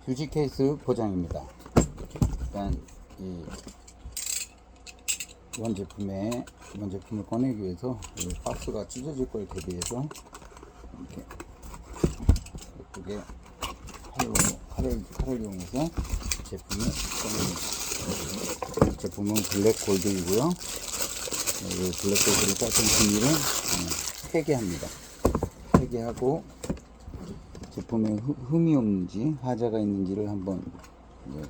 휴지 케이스 포장입니다. 일단 이원 제품을 꺼내기 위해서 이 박스가 찢어질 걸 대비해서 이렇게 예쁘게 칼을 이용해서 제품을 꺼냅니다. 제품은 블랙 골드이고요. 이 블랙 골드를 닦은 비닐을 폐기합니다. 폐기하고 제품에 흠이 없는지 하자가 있는지를 한번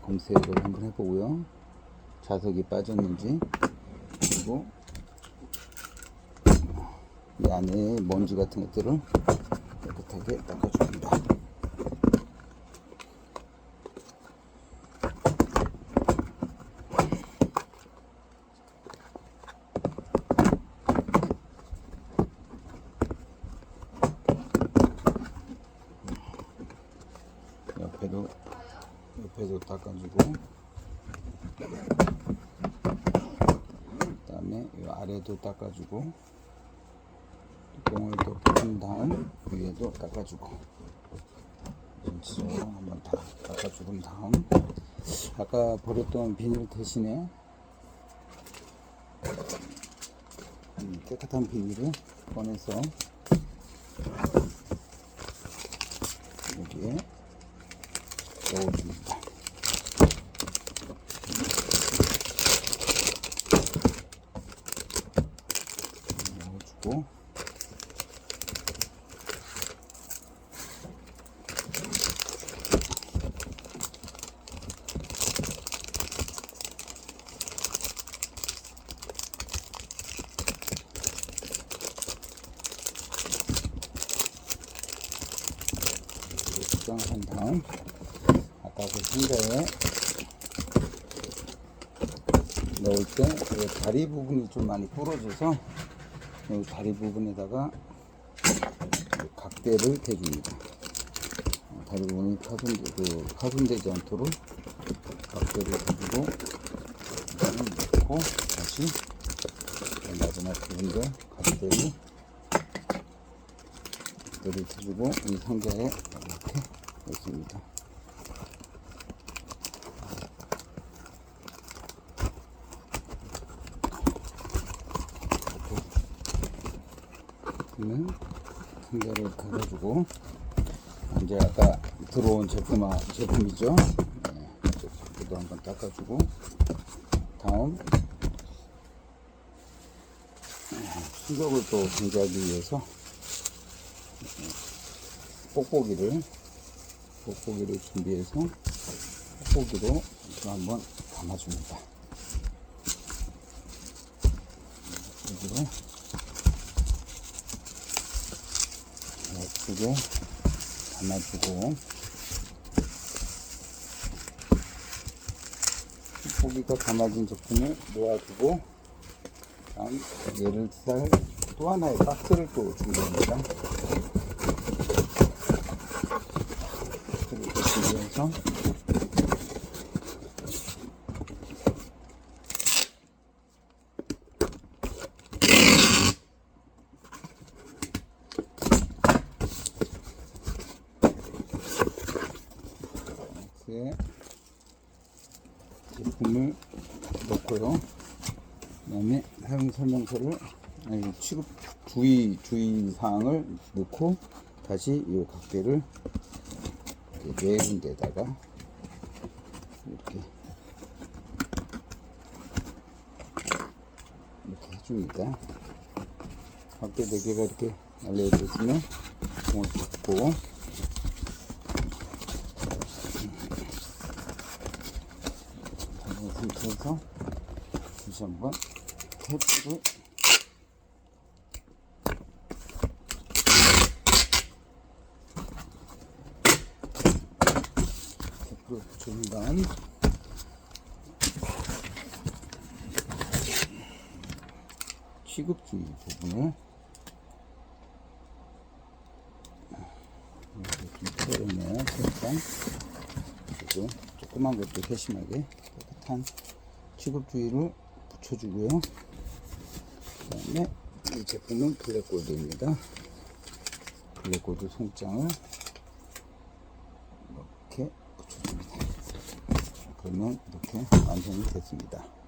검색을 한번 해보고요. 자석이 빠졌는지, 그리고 이 안에 먼지 같은 것들을 깨끗하게 닦아줍니다. 옆에도 닦아주고, 그 다음에 이 아래도 닦아주고, 뚜껑을 또 덮은 다음 위에도 닦아주고, 전체적으로 한번 다 닦아주은 다음, 아까 버렸던 비닐 대신에 깨끗한 비닐을 꺼내서 여기에 넣어줍니다. 넣어주고, 수정한 다음 아까 그 상자에 넣을 때 다리 부분이 좀 많이 부러져서 이 다리 부분에다가 각대를 대줍니다. 다리 부분이 파손되지 않도록 각대를 대주고, 넣고 다시 마지막 부분도 각대를 대주고 이 상자에 이렇게 넣습니다. 그러면 상자를 닫아주고, 이제 아까 들어온 제품이죠. 제품도 한번 닦아주고, 다음 수족을 또 방지하기 위해서 뽁뽁이를 준비해서 뽁뽁이로 한번 감아줍니다. 여기로 예쁘게 감아주고, 뽁뽁이가 감아진 제품을 놓아주고, 다음 얘를 쌀 또 하나의 박스를 또 준비합니다. 이렇게 준비해서 이렇게 제품을 넣고요. 그 다음에 사용 설명서를 취급 주의사항을 넣고, 다시 이 각대를 네 군데다가 이렇게 해줍니다. 각대 4개가 이렇게 알려져 있으면 공을 닫고, 닫은 상태에서 다시 한번 테이프를 붙여준 다음 취급주의 부분을 이렇게 좀 털어내요. 살짝. 그리고 조그만 것도 세심하게 깨끗한 취급주의를 붙여주고요. 그 다음에 이 제품은 블랙골드입니다. 블랙골드 송장을 이렇게 붙여줍니다. 그러면 이렇게 완성이 됐습니다.